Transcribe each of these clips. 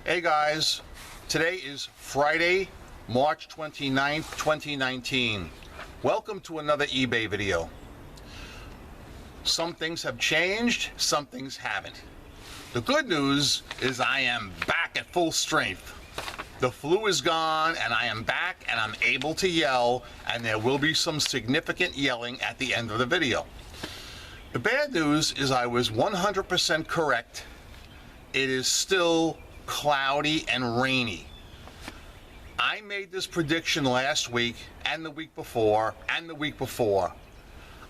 Hey guys, today is Friday, March 29th, 2019. Welcome to another eBay video. Some things have changed, some things haven't. The good news is I am back at full strength. The flu is gone and I am back and I'm able to yell, and there will be some significant yelling at the end of the video. The bad news is I was 100% correct. It is still cloudy and rainy. I made this prediction last week and the week before and the week before.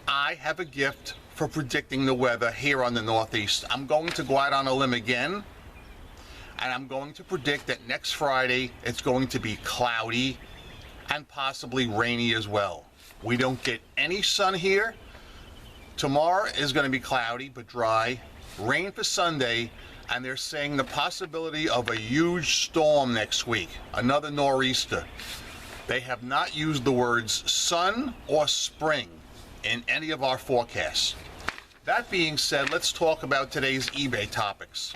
I have a gift for predicting the weather here on the Northeast. I'm going to go out on a limb again, and I'm going to predict that next Friday it's going to be cloudy and possibly rainy as well. We don't get any sun here. Tomorrow is going to be cloudy but dry. Rain for Sunday, and they're saying the possibility of a huge storm next week, another nor'easter. They have not used the words sun or spring in any of our forecasts. That being said, let's talk about today's eBay topics.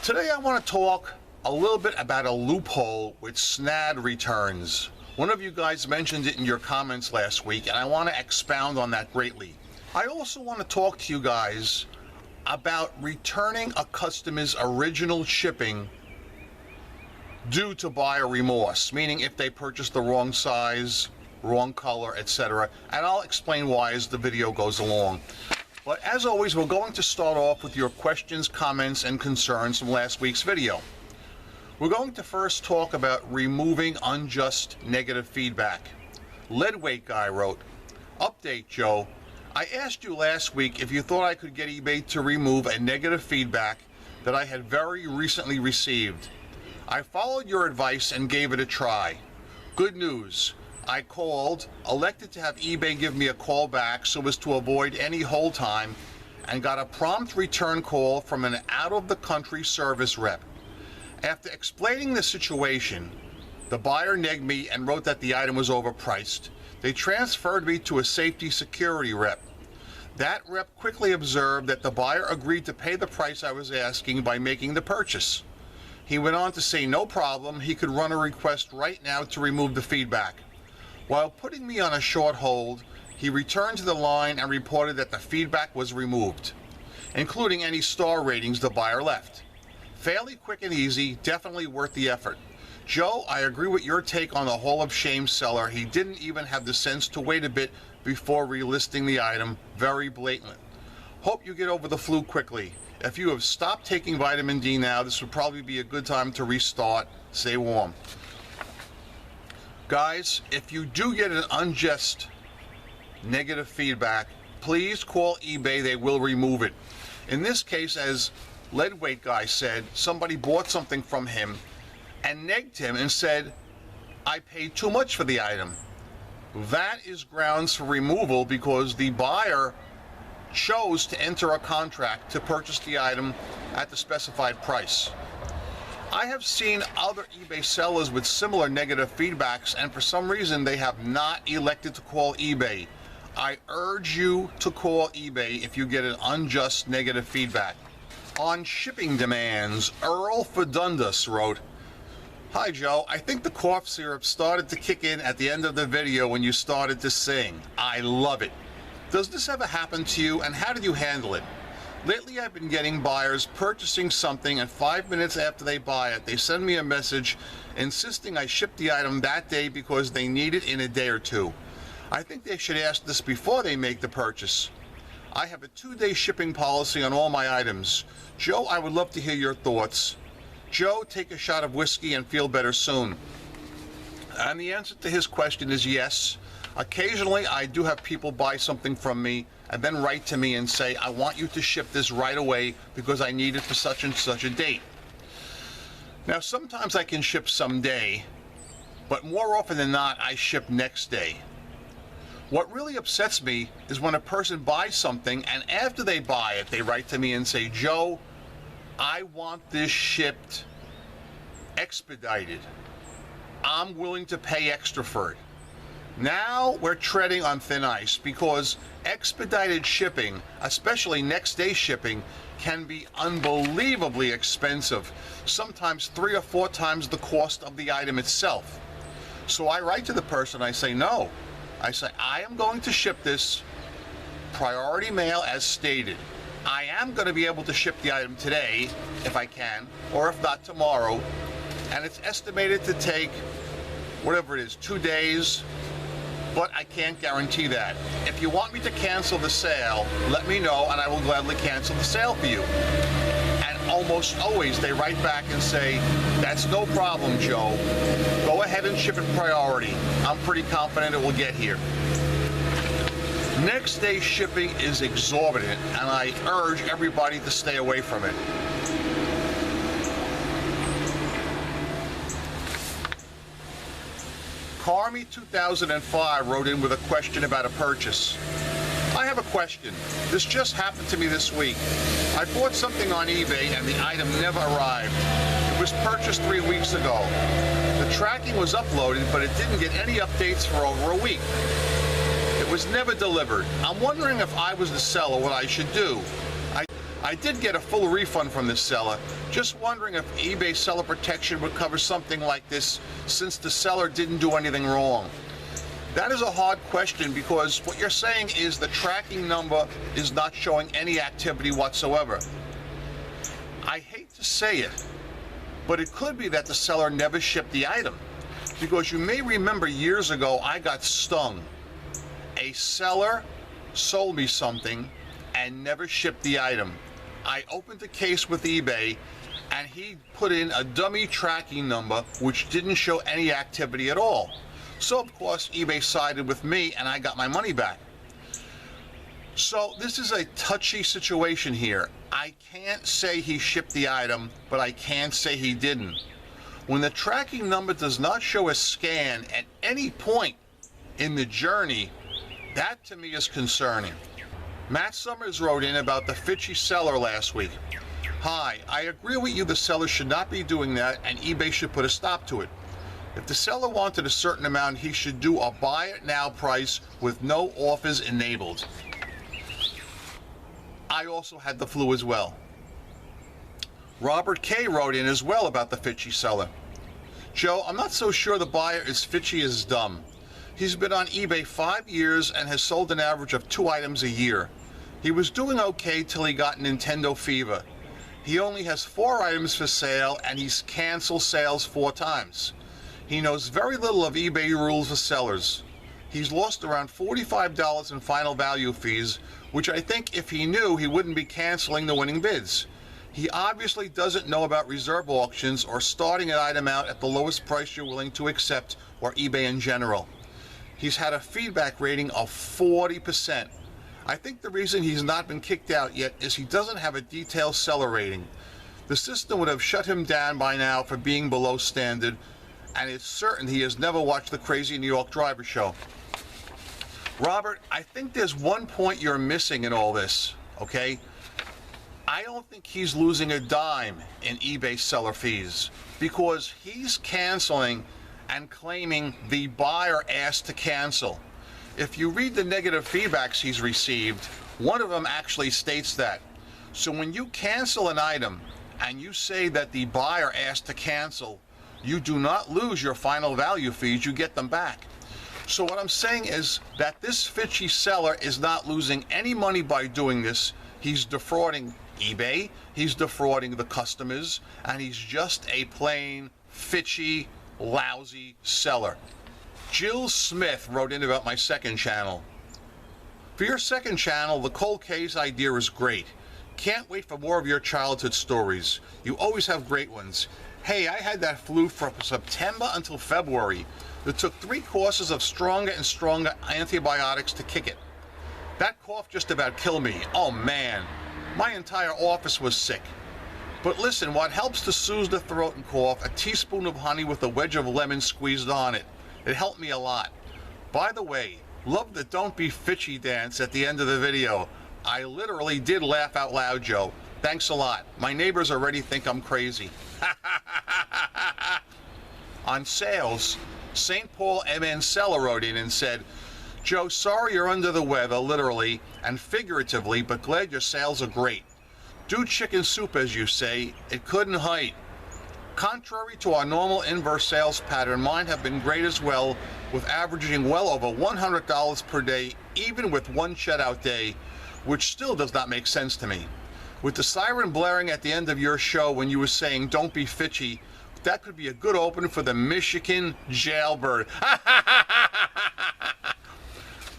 Today I want to talk a little bit about a loophole with SNAD Returns. One of you guys mentioned it in your comments last week, and I want to expound on that greatly. I also want to talk to you guys about returning a customer's original shipping due to buyer remorse, meaning if they purchased the wrong size, wrong color, etc. And I'll explain why as the video goes along. But as always, we're going to start off with your questions, comments, and concerns from last week's video. We're going to first talk about removing unjust negative feedback. Leadweight Guy wrote, "Update, Joe. I asked you last week if you thought I could get eBay to remove a negative feedback that I had very recently received. I followed your advice and gave it a try. Good news. I called, elected to have eBay give me a call back so as to avoid any hold time, and got a prompt return call from an out-of-the-country service rep. After explaining the situation, the buyer negged me and wrote that the item was overpriced. They transferred me to a safety security rep. That rep quickly observed that the buyer agreed to pay the price I was asking by making the purchase. He went on to say no problem, he could run a request right now to remove the feedback. While putting me on a short hold, he returned to the line and reported that the feedback was removed, including any star ratings the buyer left. Fairly quick and easy, definitely worth the effort. Joe, I agree with your take on the Hall of Shame seller. He didn't even have the sense to wait a bit before relisting the item. Very blatant. Hope you get over the flu quickly. If you have stopped taking vitamin D now, this would probably be a good time to restart. Stay warm." Guys, if you do get an unjust negative feedback, please call eBay. They will remove it. In this case, as Leadweight Guy said, somebody bought something from him and negged him and said, "I paid too much for the item." That is grounds for removal because the buyer chose to enter a contract to purchase the item at the specified price. I have seen other eBay sellers with similar negative feedbacks, and for some reason they have not elected to call eBay. I urge you to call eBay if you get an unjust negative feedback. On shipping demands, Earl Fedundus wrote, "Hi Joe, I think the cough syrup started to kick in at the end of the video when you started to sing. I love it. Does this ever happen to you, and how did you handle it? Lately I've been getting buyers purchasing something, and 5 minutes after they buy it, they send me a message insisting I ship the item that day because they need it in a day or two. I think they should ask this before they make the purchase. I have a 2-day shipping policy on all my items. Joe, I would love to hear your thoughts. Joe, take a shot of whiskey and feel better soon." And the answer to his question is yes. Occasionally I do have people buy something from me and then write to me and say, "I want you to ship this right away because I need it for such and such a date." Now sometimes I can ship someday, but more often than not I ship next day. What really upsets me is when a person buys something and after they buy it they write to me and say, "Joe, I want this shipped expedited. I'm willing to pay extra for it." Now we're treading on thin ice because expedited shipping, especially next day shipping, can be unbelievably expensive, sometimes 3 or 4 times the cost of the item itself. So I write to the person, I say, no. I say, I am going to ship this priority mail as stated. I am going to be able to ship the item today, if I can, or if not tomorrow, and it's estimated to take, whatever it is, 2 days, but I can't guarantee that. If you want me to cancel the sale, let me know and I will gladly cancel the sale for you. And almost always they write back and say, that's no problem, Joe. Go ahead and ship it priority. I'm pretty confident it will get here. Next day shipping is exorbitant and I urge everybody to stay away from it. Carmi 2005 wrote in with a question about a purchase. I have a question. This just happened to me this week. I bought something on eBay and the item never arrived. It was purchased 3 weeks ago. The tracking was uploaded, but it didn't get any updates for over a week. It was never delivered. I'm wondering if I was the seller what I should do. I did get a full refund from this seller. Just wondering if eBay seller protection would cover something like this since the seller didn't do anything wrong. That is a hard question because what you're saying is the tracking number is not showing any activity whatsoever. I hate to say it, but it could be that the seller never shipped the item. Because you may remember years ago I got stung. A seller sold me something and never shipped the item. I opened the case with eBay and he put in a dummy tracking number which didn't show any activity at all. So of course eBay sided with me and I got my money back. So this is a touchy situation here. I can't say he shipped the item, but I can say he didn't. When the tracking number does not show a scan at any point in the journey, that to me is concerning. Matt Summers wrote in about the Fitchy seller last week. Hi, I agree with you the seller should not be doing that and eBay should put a stop to it. If the seller wanted a certain amount, he should do a buy it now price with no offers enabled. I also had the flu as well. Robert K. wrote in as well about the Fitchy seller. Joe, I'm not so sure the buyer is Fitchy as dumb. He's been on eBay 5 years and has sold an average of 2 items a year. He was doing okay till he got Nintendo fever. He only has 4 items for sale and he's canceled sales 4 times. He knows very little of eBay rules for sellers. He's lost around $45 in final value fees, which I think if he knew, he wouldn't be canceling the winning bids. He obviously doesn't know about reserve auctions or starting an item out at the lowest price you're willing to accept, or eBay in general. He's had a feedback rating of 40%. I think the reason he's not been kicked out yet is he doesn't have a detailed seller rating. The system would have shut him down by now for being below standard, and it's certain he has never watched the Crazy New York Driver show. Robert, I think there's one point you're missing in all this, okay? I don't think he's losing a dime in eBay seller fees because he's canceling and claiming the buyer asked to cancel. If you read the negative feedbacks he's received, one of them actually states that. So when you cancel an item and you say that the buyer asked to cancel, you do not lose your final value fees, you get them back. So what I'm saying is that this Fitchy seller is not losing any money by doing this. He's defrauding eBay, he's defrauding the customers, and he's just a plain Fitchy lousy seller. Jill Smith wrote in about my second channel. For your second channel, the cold case idea is great. Can't wait for more of your childhood stories. You always have great ones. Hey, I had that flu from September until February. It took 3 courses of stronger and stronger antibiotics to kick it. That cough just about killed me. Oh man, my entire office was sick. But listen, what helps to soothe the throat and cough, a teaspoon of honey with a wedge of lemon squeezed on it. It helped me a lot. By the way, love the Don't Be Fitchy dance at the end of the video. I literally did laugh out loud, Joe. Thanks a lot. My neighbors already think I'm crazy. On sales, St. Paul MN Seller wrote in and said, Joe, sorry you're under the weather, literally and figuratively, but glad your sales are great. Do chicken soup, as you say. It couldn't hurt. Contrary to our normal inverse sales pattern, mine have been great as well, with averaging well over $100 per day, even with one shutout day, which still does not make sense to me. With the siren blaring at the end of your show when you were saying, don't be Fitchy, that could be a good opening for the Michigan jailbird.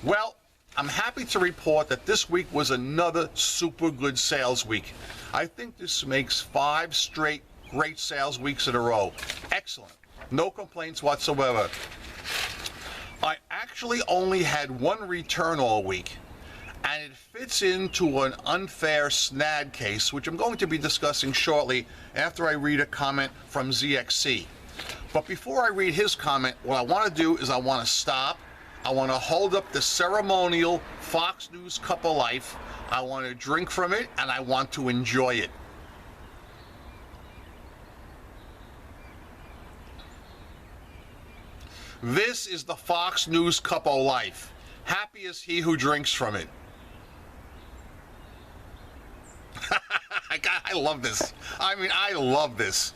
Well, I'm happy to report that this week was another super good sales week. I think this makes 5 straight great sales weeks in a row. Excellent. No complaints whatsoever. I actually only had one return all week, and it fits into an unfair SNAD case, which I'm going to be discussing shortly after I read a comment from ZXC. But before I read his comment, what I want to do is I want to stop. I want to hold up the ceremonial Fox News Cup of Life. I want to drink from it, and I want to enjoy it. This is the Fox News Cup of Life. Happy is he who drinks from it. I love this. I mean, I love this.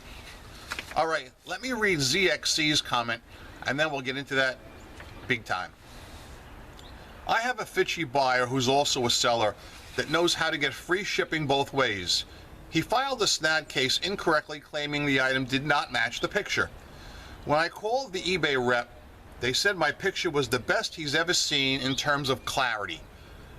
All right, let me read ZXC's comment, and then we'll get into that big time. I have a Fitchy buyer who's also a seller that knows how to get free shipping both ways. He filed a SNAD case incorrectly, claiming the item did not match the picture. When I called the eBay rep, they said my picture was the best he's ever seen in terms of clarity.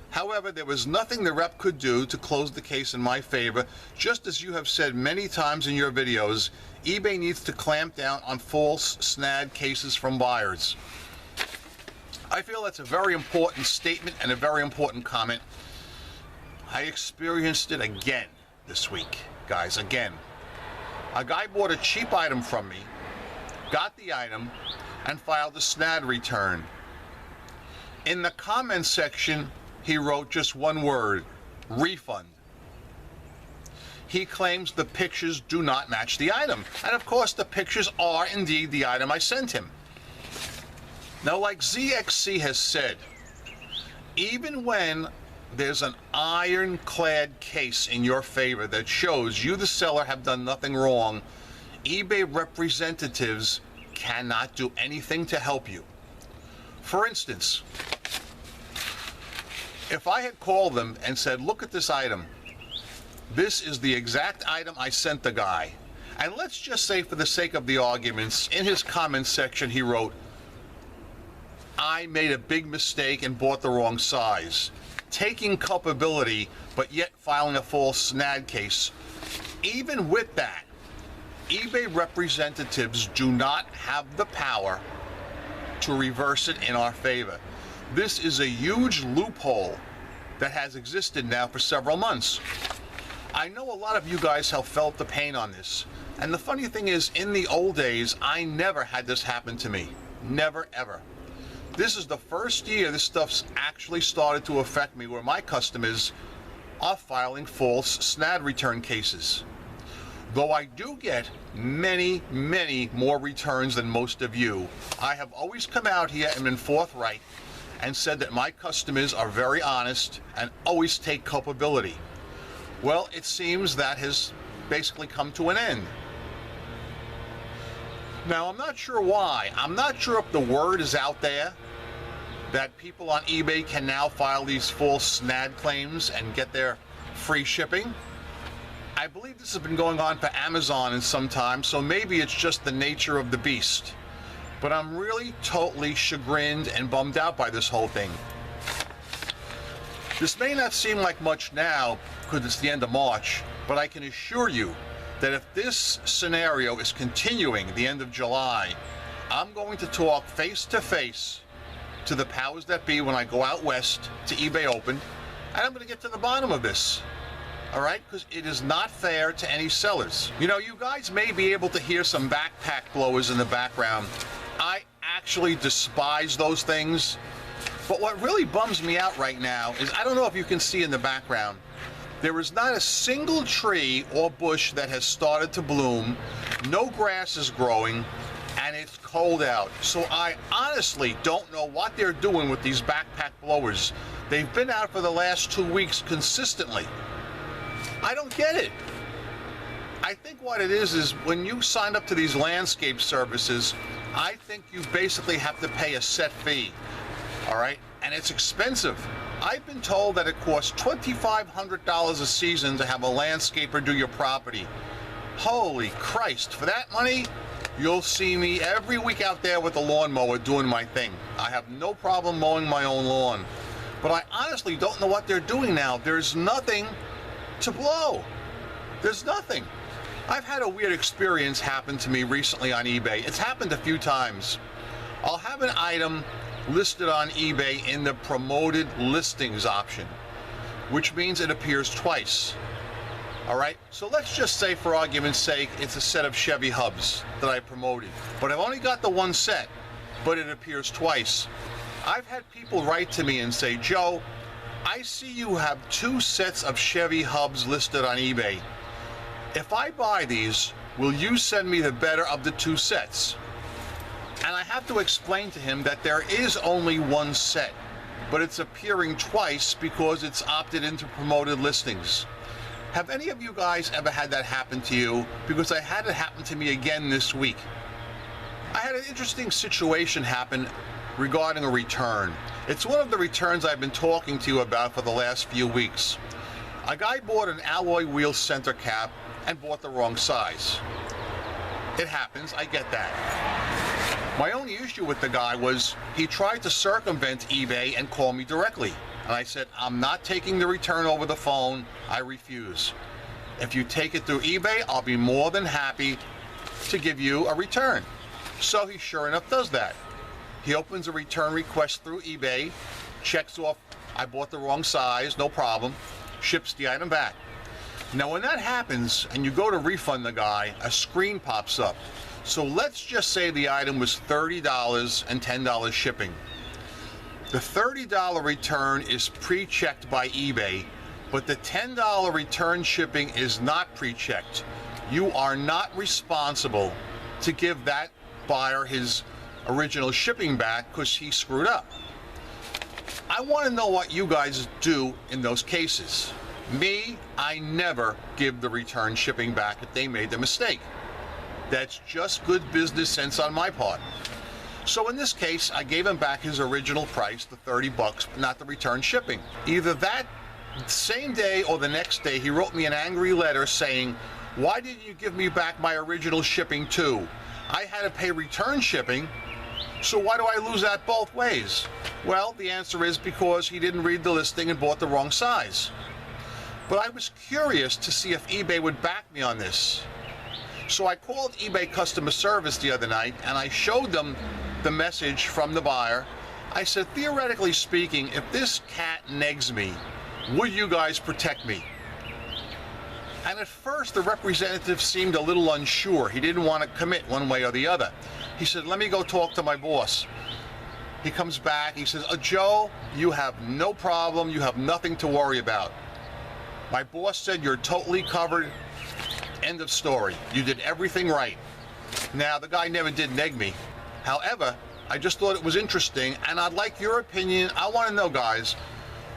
However, there was nothing the rep could do to close the case in my favor. Just as you have said many times in your videos, eBay needs to clamp down on false SNAD cases from buyers. I feel that's a very important statement and a very important comment. I experienced it again this week, guys, again. A guy bought a cheap item from me, got the item, and filed a SNAD return. In the comments section, he wrote just one word: refund. He claims the pictures do not match the item. And of course, the pictures are indeed the item I sent him. Now, like ZXC has said, even when there's an ironclad case in your favor that shows you, the seller, have done nothing wrong, eBay representatives cannot do anything to help you. For instance, if I had called them and said, look at this item, this is the exact item I sent the guy, and let's just say, for the sake of the arguments, in his comments section he wrote, I made a big mistake and bought the wrong size, taking culpability but yet filing a false SNAD case. Even with that, eBay representatives do not have the power to reverse it in our favor. This is a huge loophole that has existed now for several months. I know a lot of you guys have felt the pain on this, and the funny thing is, in the old days, I never had this happen to me. Never, ever. This is the first year this stuff's actually started to affect me, where my customers are filing false SNAD return cases. Though I do get many, many more returns than most of you, I have always come out here and been forthright and said that my customers are very honest and always take culpability. Well, it seems that has basically come to an end. Now, I'm not sure why. I'm not sure if the word is out there that people on eBay can now file these false SNAD claims and get their free shipping. I believe this has been going on for Amazon in some time, so maybe it's just the nature of the beast. But I'm really totally chagrined and bummed out by this whole thing. This may not seem like much now because it's the end of March, but I can assure you that if this scenario is continuing at the end of July, I'm going to talk face to face to the powers that be when I go out west to eBay Open, and I'm going to get to the bottom of this. All right? Because it is not fair to any sellers. You know, you guys may be able to hear some backpack blowers in the background. I actually despise those things. But what really bums me out right now is, I don't know if you can see in the background, there is not a single tree or bush that has started to bloom, no grass is growing, and it's cold out. So I honestly don't know what they're doing with these backpack blowers. They've been out for the last 2 weeks consistently. I don't get it. I think what it is when you sign up to these landscape services, I think you basically have to pay a set fee, all right? And it's expensive. I've been told that it costs $2,500 a season to have a landscaper do your property. Holy Christ, for that money, you'll see me every week out there with a lawnmower doing my thing. I have no problem mowing my own lawn. But I honestly don't know what they're doing now. There's nothing to blow. There's nothing. I've had a weird experience happen to me recently on eBay. It's happened a few times. I'll have an item listed on eBay in the promoted listings option, which means it appears twice. All right, so let's just say, for argument's sake, it's a set of Chevy hubs that I promoted, but I've only got the one set, but it appears twice. I've had people write to me and say, Joe, I see you have 2 sets of Chevy hubs listed on eBay. If I buy these, will you send me the better of the 2 sets? And I have to explain to him that there is only one set, but it's appearing twice because it's opted into promoted listings. Have any of you guys ever had that happen to you? Because I had it happen to me again this week. I had an interesting situation happen regarding a return. It's one of the returns I've been talking to you about for the last few weeks. A guy bought an alloy wheel center cap and bought the wrong size. It happens, I get that. My only issue with the guy was he tried to circumvent eBay and call me directly. And I said, I'm not taking the return over the phone. I refuse. If you take it through eBay, I'll be more than happy to give you a return. So he sure enough does that. He opens a return request through eBay, checks off, I bought the wrong size, no problem, ships the item back. Now when that happens and you go to refund the guy, a screen pops up. So let's just say the item was $30 and $10 shipping. The $30 return is pre-checked by eBay, but the $10 return shipping is not pre-checked. You are not responsible to give that buyer his original shipping back because he screwed up. I want to know what you guys do in those cases. Me, I never give the return shipping back if they made the mistake. That's just good business sense on my part. So in this case, I gave him back his original price, the $30, but not the return shipping. Either that same day or the next day, he wrote me an angry letter saying, why didn't you give me back my original shipping too? I had to pay return shipping, so why do I lose that both ways? Well, the answer is because he didn't read the listing and bought the wrong size. But I was curious to see if eBay would back me on this. So I called eBay customer service the other night and I showed them the message from the buyer. I said, theoretically speaking, if this cat negs me, would you guys protect me? And at first the representative seemed a little unsure. He didn't want to commit one way or the other. He said, let me go talk to my boss. He comes back, he says, Joe, you have no problem, you have nothing to worry about. My boss said you're totally covered, end of story. You did everything right. Now, the guy never did neg me. However, I just thought it was interesting, and I'd like your opinion. I want to know, guys,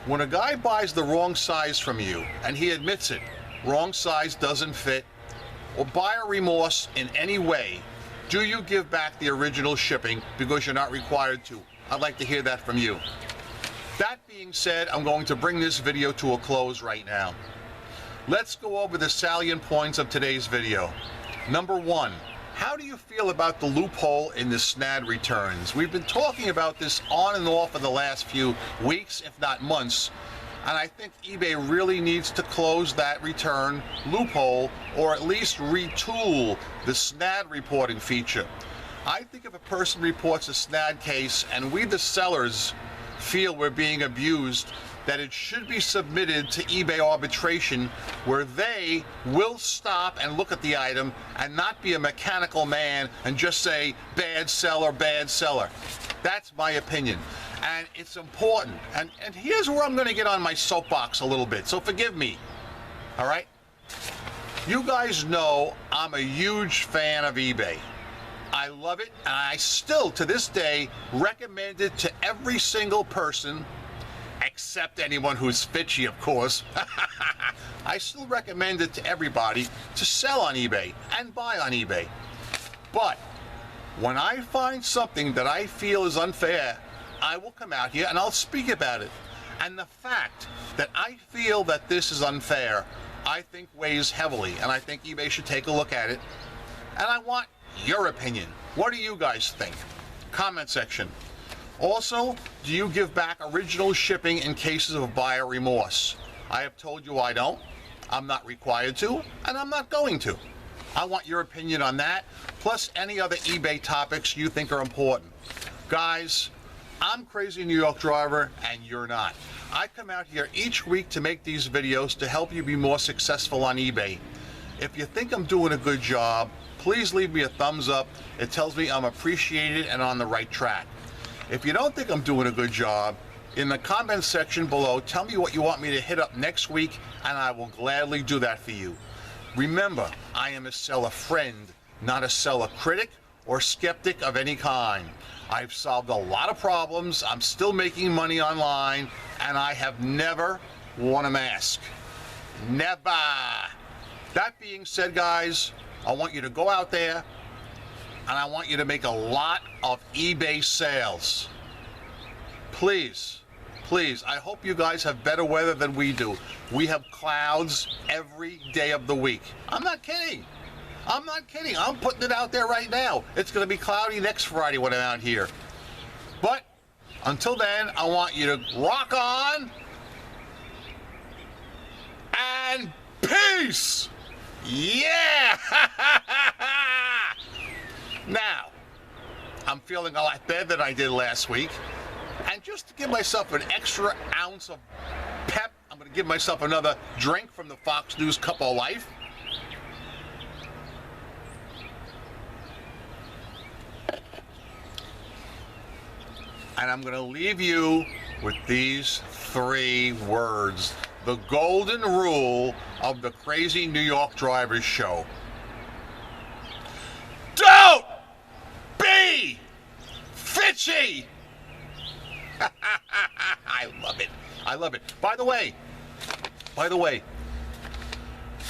when a guy buys the wrong size from you, and he admits it, wrong size doesn't fit, or buyer remorse in any way, do you give back the original shipping because you're not required to? I'd like to hear that from you. That being said, I'm going to bring this video to a close right now. Let's go over the salient points of today's video. Number 1, how do you feel about the loophole in the SNAD returns? We've been talking about this on and off for the last few weeks, if not months, and I think eBay really needs to close that return loophole or at least retool the SNAD reporting feature. I think if a person reports a SNAD case and we, the sellers, feel we're being abused, that it should be submitted to eBay arbitration where they will stop and look at the item and not be a mechanical man and just say, bad seller, bad seller. That's my opinion. And it's important. And here's where I'm going to get on my soapbox a little bit, so forgive me. All right? You guys know I'm a huge fan of eBay. I love it, and I still, to this day, recommend it to every single person, except anyone who's Fitchy, of course. I still recommend it to everybody to sell on eBay and buy on eBay. But when I find something that I feel is unfair, I will come out here and I'll speak about it. And the fact that I feel that this is unfair, I think weighs heavily, and I think eBay should take a look at it. And I want your opinion. What do you guys think? Comment section. Also, do you give back original shipping in cases of buyer remorse? I have told you I don't. I'm not required to, and I'm not going to. I want your opinion on that, plus any other eBay topics you think are important. Guys, I'm Crazy New York Driver, and you're not. I come out here each week to make these videos to help you be more successful on eBay. If you think I'm doing a good job, please leave me a thumbs up. It tells me I'm appreciated and on the right track. If you don't think I'm doing a good job, in the comment section below, tell me what you want me to hit up next week, and I will gladly do that for you. Remember, I am a seller friend, not a seller critic or skeptic of any kind. I've solved a lot of problems, I'm still making money online, and I have never worn a mask. Never. That being said, guys, I want you to go out there, and I want you to make a lot of eBay sales. Please, please, I hope you guys have better weather than we do. We have clouds every day of the week. I'm not kidding. I'm not kidding. I'm putting it out there right now. It's going to be cloudy next Friday when I'm out here. But until then, I want you to rock on and peace. Yeah! Now, I'm feeling a lot better than I did last week. And just to give myself an extra ounce of pep, I'm going to give myself another drink from the Fox News Cup of Life. And I'm going to leave you with these 3 words. The golden rule of the Crazy New York Drivers Show. Don't be Fitchy! I love it. I love it. By the way,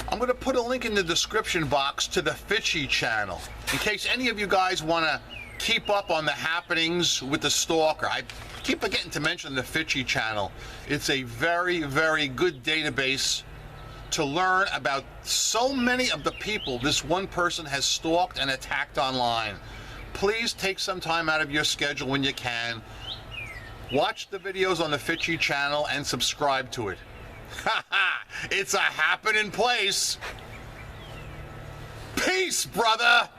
I'm going to put a link in the description box to the Fitchy channel in case any of you guys want to keep up on the happenings with the stalker. I keep forgetting to mention the Fitchy channel. It's a very, very good database to learn about so many of the people this one person has stalked and attacked online. Please take some time out of your schedule when you can. Watch the videos on the Fitchy channel and subscribe to it. It's a happening place. Peace, brother.